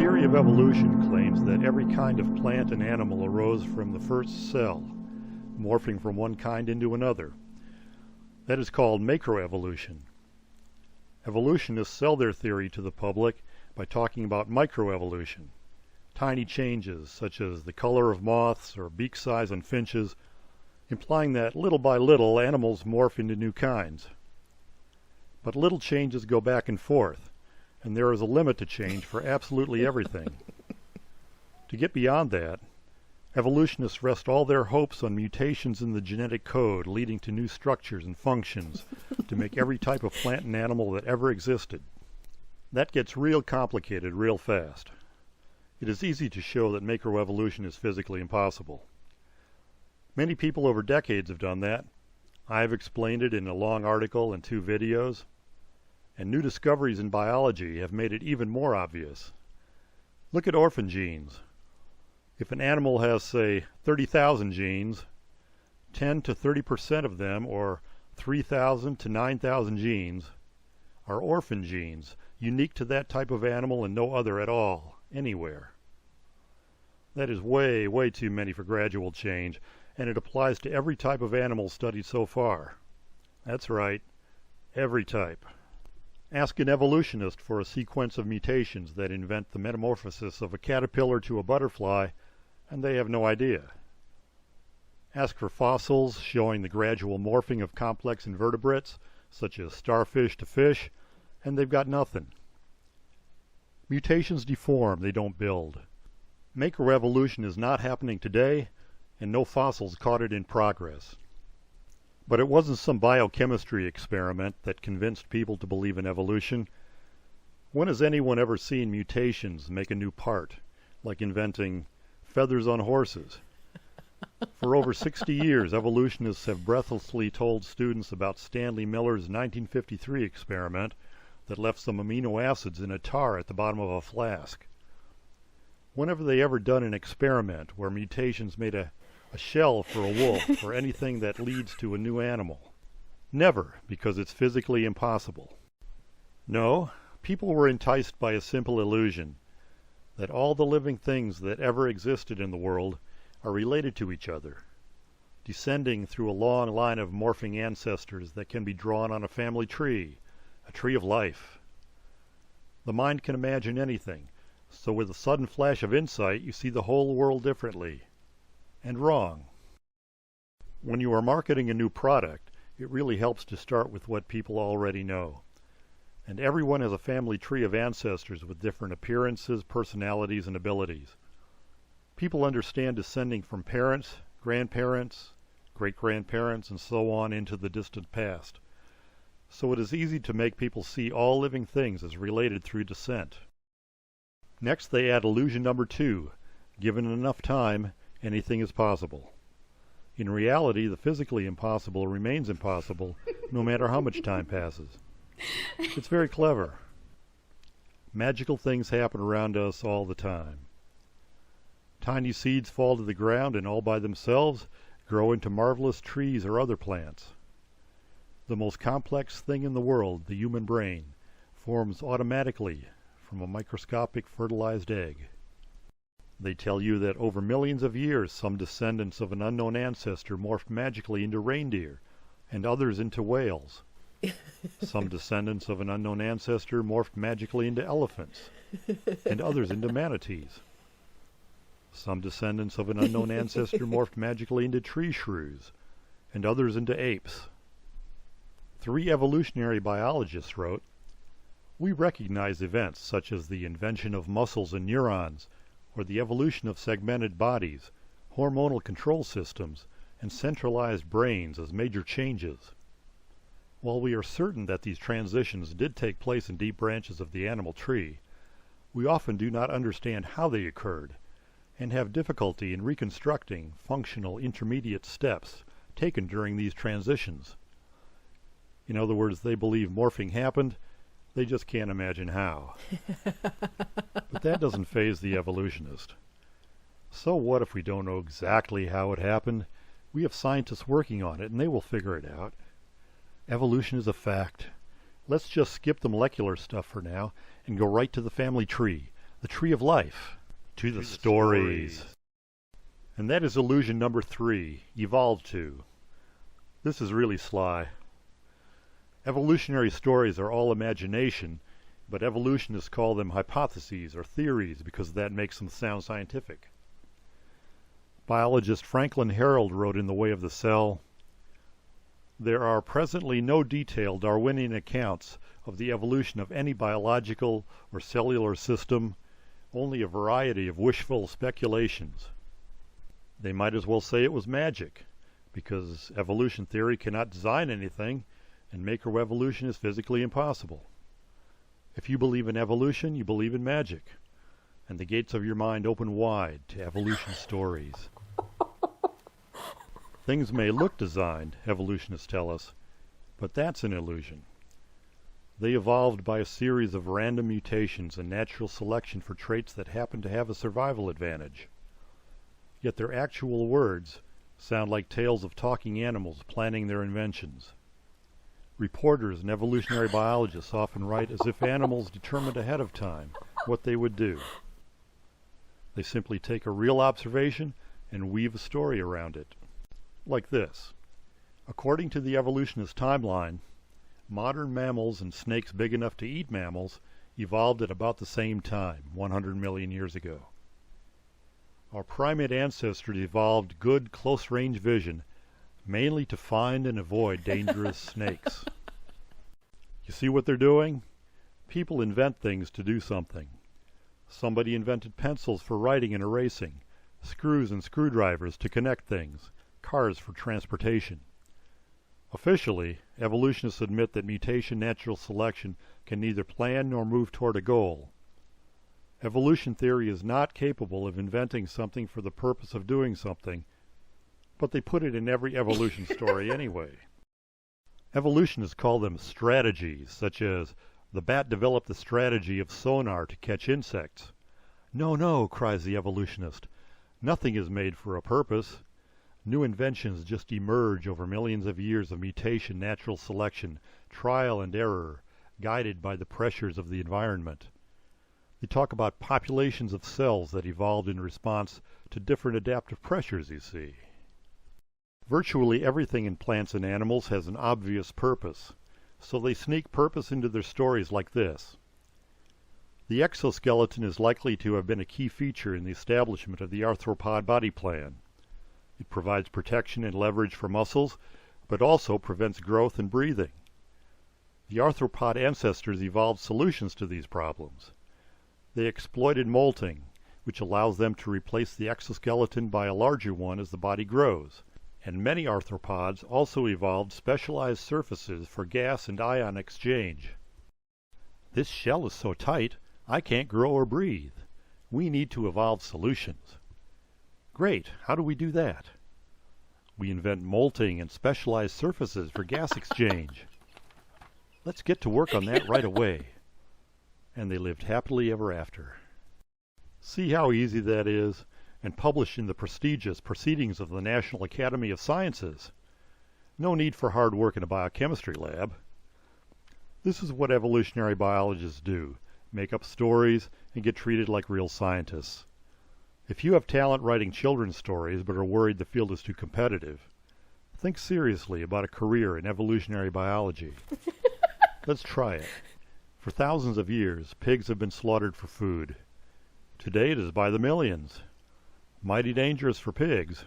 theory of evolution claims that every kind of plant and animal arose from the first cell, morphing from one kind into another. That is called macroevolution. Evolutionists sell their theory to the public by talking about microevolution, tiny changes such as the color of moths or beak size on finches, implying that little by little animals morph into new kinds. But little changes go back and forth, and there is a limit to change for absolutely everything. To get beyond that, evolutionists rest all their hopes on mutations in the genetic code leading to new structures and functions to make every type of plant and animal that ever existed. That gets real complicated real fast. It is easy to show that macroevolution is physically impossible. Many people over decades have done that. I have explained it in a long article and 2 videos. And new discoveries in biology have made it even more obvious. Look at orphan genes. If an animal has, say, 30,000 genes, 10 to 30% of them, or 3,000 to 9,000 genes, are orphan genes, unique to that type of animal and no other at all, anywhere. That is way, way too many for gradual change, and it applies to every type of animal studied so far. That's right, every type. Ask an evolutionist for a sequence of mutations that invent the metamorphosis of a caterpillar to a butterfly, and they have no idea. Ask for fossils showing the gradual morphing of complex invertebrates, such as starfish to fish, and they've got nothing. Mutations deform, they don't build. Macroevolution is not happening today, and no fossils caught it in progress. But it wasn't some biochemistry experiment that convinced people to believe in evolution. When has anyone ever seen mutations make a new part, like inventing feathers on horses? For over 60 years, evolutionists have breathlessly told students about Stanley Miller's 1953 experiment that left some amino acids in a tar at the bottom of a flask. When have they ever done an experiment where mutations made a shell for a wolf or anything that leads to a new animal? Never, because it's physically impossible. No, people were enticed by a simple illusion that all the living things that ever existed in the world are related to each other, descending through a long line of morphing ancestors that can be drawn on a family tree, a tree of life. The mind can imagine anything, so with a sudden flash of insight you see the whole world differently. And wrong. When you are marketing a new product, it really helps to start with what people already know. And everyone has a family tree of ancestors with different appearances, personalities, and abilities. People understand descending from parents, grandparents, great-grandparents, and so on into the distant past. So it is easy to make people see all living things as related through descent. Next they add illusion number 2. Given enough time, anything is possible. In reality, the physically impossible remains impossible no matter how much time passes. It's very clever. Magical things happen around us all the time. Tiny seeds fall to the ground and all by themselves grow into marvelous trees or other plants. The most complex thing in the world, the human brain, forms automatically from a microscopic fertilized egg. They tell you that over millions of years some descendants of an unknown ancestor morphed magically into reindeer, and others into whales. Some descendants of an unknown ancestor morphed magically into elephants, and others into manatees. Some descendants of an unknown ancestor morphed magically into tree shrews, and others into apes. 3 evolutionary biologists wrote, "We recognize events such as the invention of muscles and neurons, or the evolution of segmented bodies, hormonal control systems, and centralized brains as major changes. While we are certain that these transitions did take place in deep branches of the animal tree, we often do not understand how they occurred, and have difficulty in reconstructing functional intermediate steps taken during these transitions." In other words, they believe morphing happened, they just can't imagine how. But that doesn't faze the evolutionist. So what if we don't know exactly how it happened? We have scientists working on it, and they will figure it out. Evolution is a fact. Let's just skip the molecular stuff for now and go right to the family tree, the tree of life, to the stories. And that is illusion number 3, evolve to. This is really sly. Evolutionary stories are all imagination, but evolutionists call them hypotheses or theories because that makes them sound scientific. Biologist Franklin Harold wrote in The Way of the Cell, "There are presently no detailed Darwinian accounts of the evolution of any biological or cellular system, only a variety of wishful speculations." They might as well say it was magic, because evolution theory cannot design anything, and macroevolution is physically impossible. If you believe in evolution, you believe in magic, and the gates of your mind open wide to evolution stories. Things may look designed, evolutionists tell us, but that's an illusion. They evolved by a series of random mutations and natural selection for traits that happen to have a survival advantage. Yet their actual words sound like tales of talking animals planning their inventions. Reporters and evolutionary biologists often write as if animals determined ahead of time what they would do. They simply take a real observation and weave a story around it. Like this. According to the evolutionist timeline, modern mammals and snakes big enough to eat mammals evolved at about the same time, 100 million years ago. Our primate ancestors evolved good close-range vision, mainly to find and avoid dangerous snakes. You see what they're doing? People invent things to do something. Somebody invented pencils for writing and erasing, screws and screwdrivers to connect things, cars for transportation. Officially, evolutionists admit that mutation natural selection can neither plan nor move toward a goal. Evolution theory is not capable of inventing something for the purpose of doing something, but they put it in every evolution story anyway. Evolutionists call them strategies, such as, the bat developed the strategy of sonar to catch insects. No, no, cries the evolutionist. Nothing is made for a purpose. New inventions just emerge over millions of years of mutation, natural selection, trial and error, guided by the pressures of the environment. They talk about populations of cells that evolved in response to different adaptive pressures, you see. Virtually everything in plants and animals has an obvious purpose, so they sneak purpose into their stories like this. The exoskeleton is likely to have been a key feature in the establishment of the arthropod body plan. It provides protection and leverage for muscles, but also prevents growth and breathing. The arthropod ancestors evolved solutions to these problems. They exploited molting, which allows them to replace the exoskeleton by a larger one as the body grows. And many arthropods also evolved specialized surfaces for gas and ion exchange. This shell is so tight, I can't grow or breathe. We need to evolve solutions. Great, how do we do that? We invent molting and specialized surfaces for gas exchange. Let's get to work on that right away. And they lived happily ever after. See how easy that is? And published in the prestigious Proceedings of the National Academy of Sciences. No need for hard work in a biochemistry lab. This is what evolutionary biologists do, make up stories and get treated like real scientists. If you have talent writing children's stories but are worried the field is too competitive, think seriously about a career in evolutionary biology. Let's try it. For thousands of years, pigs have been slaughtered for food. Today it is by the millions. Mighty dangerous for pigs.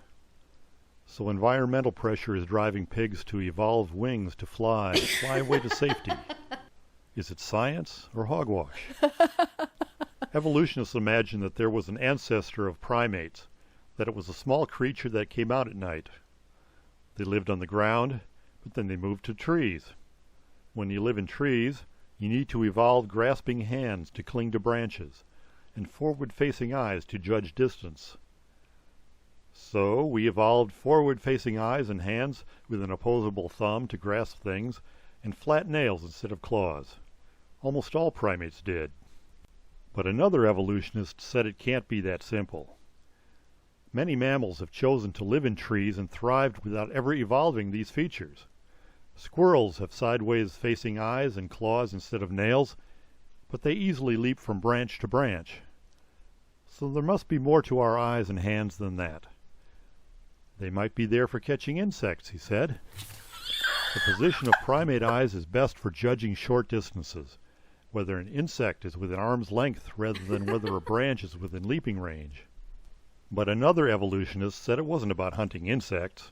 So environmental pressure is driving pigs to evolve wings to fly away to safety. Is it science or hogwash? Evolutionists imagine that there was an ancestor of primates, that it was a small creature that came out at night. They lived on the ground, but then they moved to trees. When you live in trees, you need to evolve grasping hands to cling to branches, and forward-facing eyes to judge distance. So we evolved forward-facing eyes and hands with an opposable thumb to grasp things, and flat nails instead of claws. Almost all primates did. But another evolutionist said it can't be that simple. Many mammals have chosen to live in trees and thrived without ever evolving these features. Squirrels have sideways-facing eyes and claws instead of nails, but they easily leap from branch to branch. So there must be more to our eyes and hands than that. They might be there for catching insects, he said. The position of primate eyes is best for judging short distances, whether an insect is within arm's length rather than whether a branch is within leaping range. But another evolutionist said it wasn't about hunting insects.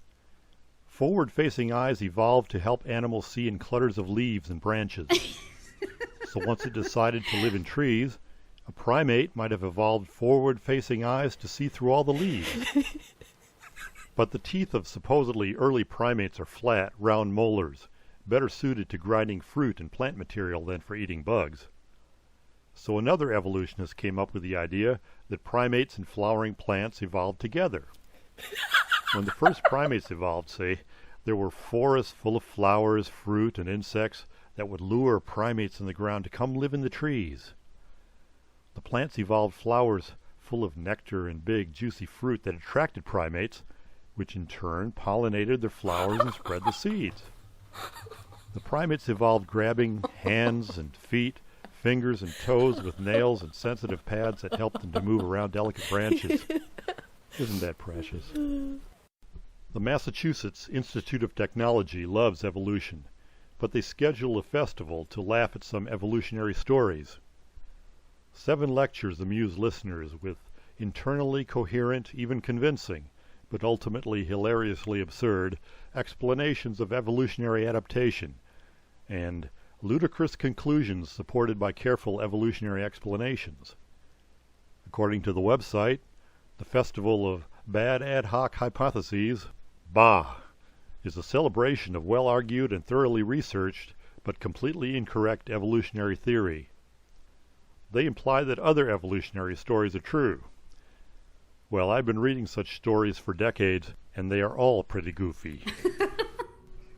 Forward-facing eyes evolved to help animals see in clutters of leaves and branches. So once it decided to live in trees, a primate might have evolved forward-facing eyes to see through all the leaves. But the teeth of supposedly early primates are flat, round molars, better suited to grinding fruit and plant material than for eating bugs. So another evolutionist came up with the idea that primates and flowering plants evolved together. When the first primates evolved, say, there were forests full of flowers, fruit, and insects that would lure primates in the ground to come live in the trees. The plants evolved flowers full of nectar and big, juicy fruit that attracted primates, which in turn pollinated their flowers and spread the seeds. The primates evolved grabbing hands and feet, fingers and toes with nails and sensitive pads that helped them to move around delicate branches. Isn't that precious? The Massachusetts Institute of Technology loves evolution, but they schedule a festival to laugh at some evolutionary stories. 7 lectures amuse listeners with internally coherent, even convincing, but ultimately hilariously absurd, explanations of evolutionary adaptation, and ludicrous conclusions supported by careful evolutionary explanations. According to the website, the Festival of Bad Ad Hoc Hypotheses, BAH, is a celebration of well-argued and thoroughly researched, but completely incorrect evolutionary theory. They imply that other evolutionary stories are true. Well, I've been reading such stories for decades, and they are all pretty goofy.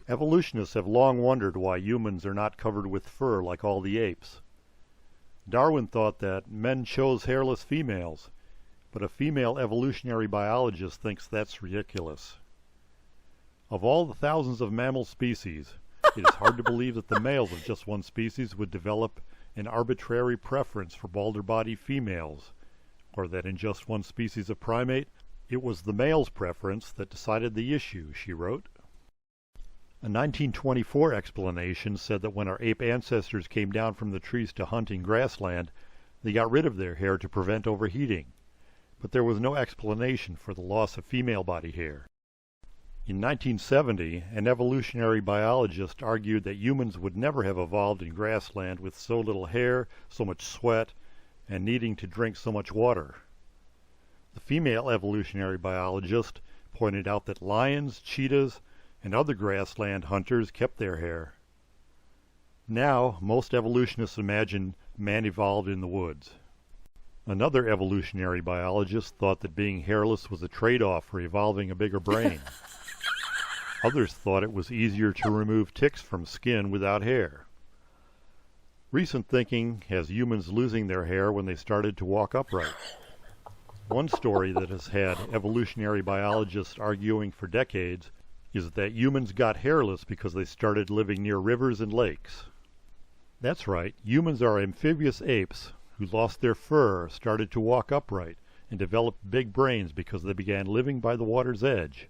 Evolutionists have long wondered why humans are not covered with fur like all the apes. Darwin thought that men chose hairless females, but a female evolutionary biologist thinks that's ridiculous. Of all the thousands of mammal species, it is hard to believe that the males of just one species would develop an arbitrary preference for balder-bodied females, or that in just one species of primate, it was the male's preference that decided the issue, she wrote. A 1924 explanation said that when our ape ancestors came down from the trees to hunt in grassland, they got rid of their hair to prevent overheating, but there was no explanation for the loss of female body hair. In 1970, an evolutionary biologist argued that humans would never have evolved in grassland with so little hair, so much sweat, and needing to drink so much water. The female evolutionary biologist pointed out that lions, cheetahs, and other grassland hunters kept their hair. Now, most evolutionists imagine man evolved in the woods. Another evolutionary biologist thought that being hairless was a trade-off for evolving a bigger brain. Others thought it was easier to remove ticks from skin without hair. Recent thinking has humans losing their hair when they started to walk upright. One story that has had evolutionary biologists arguing for decades is that humans got hairless because they started living near rivers and lakes. That's right, humans are amphibious apes who lost their fur, started to walk upright, and developed big brains because they began living by the water's edge.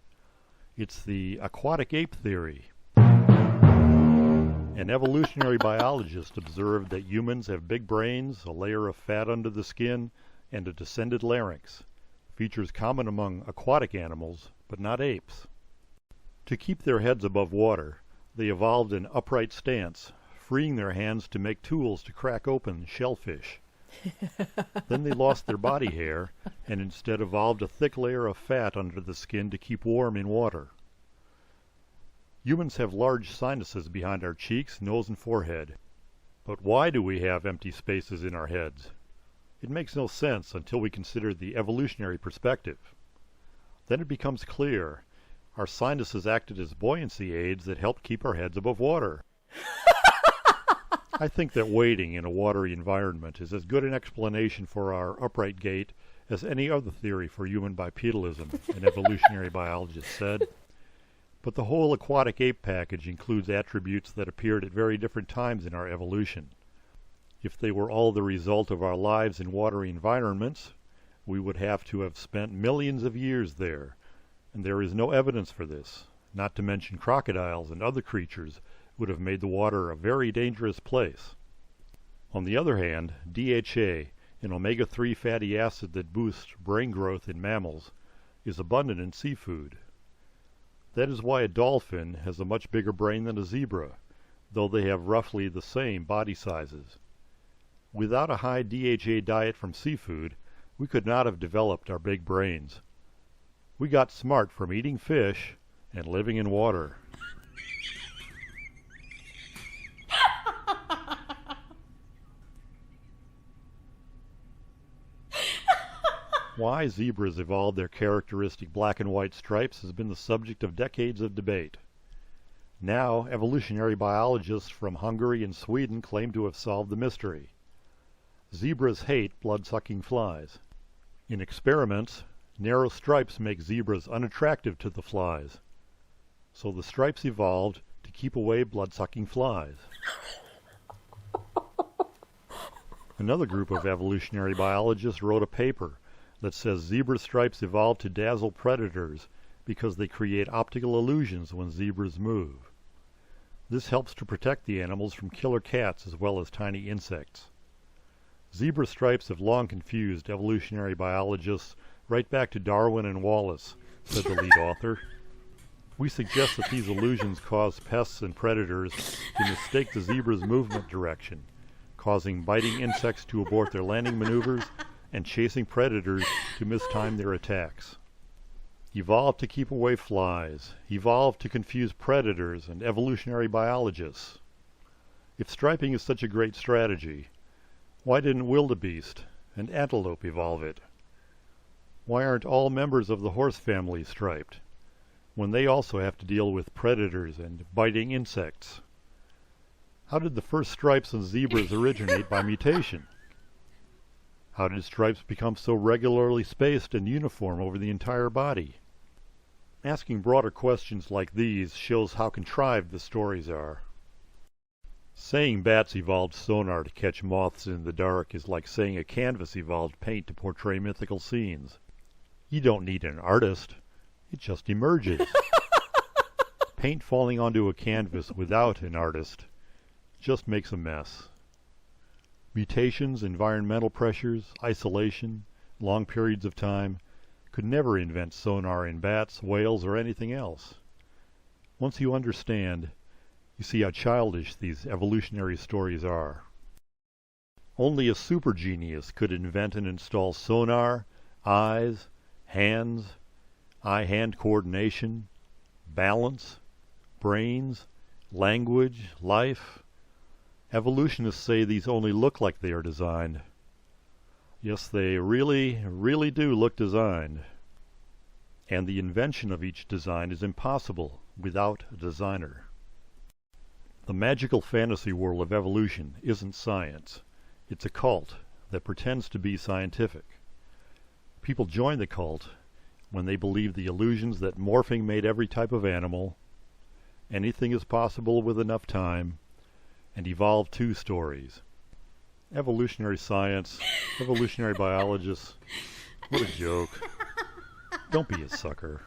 It's the Aquatic Ape Theory. An evolutionary biologist observed that humans have big brains, a layer of fat under the skin, and a descended larynx, features common among aquatic animals, but not apes. To keep their heads above water, they evolved an upright stance, freeing their hands to make tools to crack open shellfish. Then they lost their body hair, and instead evolved a thick layer of fat under the skin to keep warm in water. Humans have large sinuses behind our cheeks, nose, and forehead. But why do we have empty spaces in our heads? It makes no sense until we consider the evolutionary perspective. Then it becomes clear. Our sinuses acted as buoyancy aids that helped keep our heads above water. I think that wading in a watery environment is as good an explanation for our upright gait as any other theory for human bipedalism, an evolutionary biologist said. But the whole aquatic ape package includes attributes that appeared at very different times in our evolution. If they were all the result of our lives in watery environments, we would have to have spent millions of years there, and there is no evidence for this, not to mention crocodiles and other creatures would have made the water a very dangerous place. On the other hand, DHA, an omega-3 fatty acid that boosts brain growth in mammals, is abundant in seafood. That is why a dolphin has a much bigger brain than a zebra, though they have roughly the same body sizes. Without a high DHA diet from seafood, we could not have developed our big brains. We got smart from eating fish and living in water. Why zebras evolved their characteristic black and white stripes has been the subject of decades of debate. Now, evolutionary biologists from Hungary and Sweden claim to have solved the mystery. Zebras hate blood-sucking flies. In experiments, narrow stripes make zebras unattractive to the flies. So the stripes evolved to keep away blood-sucking flies. Another group of evolutionary biologists wrote a paper that says zebra stripes evolved to dazzle predators because they create optical illusions when zebras move. This helps to protect the animals from killer cats as well as tiny insects. Zebra stripes have long confused evolutionary biologists right back to Darwin and Wallace, said the lead author. We suggest that these illusions cause pests and predators to mistake the zebra's movement direction, causing biting insects to abort their landing maneuvers and chasing predators to mistime their attacks. Evolved to keep away flies, evolved to confuse predators and evolutionary biologists. If striping is such a great strategy, why didn't wildebeest and antelope evolve it? Why aren't all members of the horse family striped, when they also have to deal with predators and biting insects? How did the first stripes on zebras originate by mutation? How did stripes become so regularly spaced and uniform over the entire body? Asking broader questions like these shows how contrived the stories are. Saying bats evolved sonar to catch moths in the dark is like saying a canvas evolved paint to portray mythical scenes. You don't need an artist. It just emerges. Paint falling onto a canvas without an artist just makes a mess. Mutations, environmental pressures, isolation, long periods of time could never invent sonar in bats, whales, or anything else. Once you understand, you see how childish these evolutionary stories are. Only a super genius could invent and install sonar, eyes, hands, eye-hand coordination, balance, brains, language, life. Evolutionists say these only look like they are designed. Yes, they really, really do look designed. And the invention of each design is impossible without a designer. The magical fantasy world of evolution isn't science. It's a cult that pretends to be scientific. People join the cult when they believe the illusions that morphing made every type of animal, anything is possible with enough time, and evolved two stories. Evolutionary science, evolutionary biologists, what a joke. Don't be a sucker.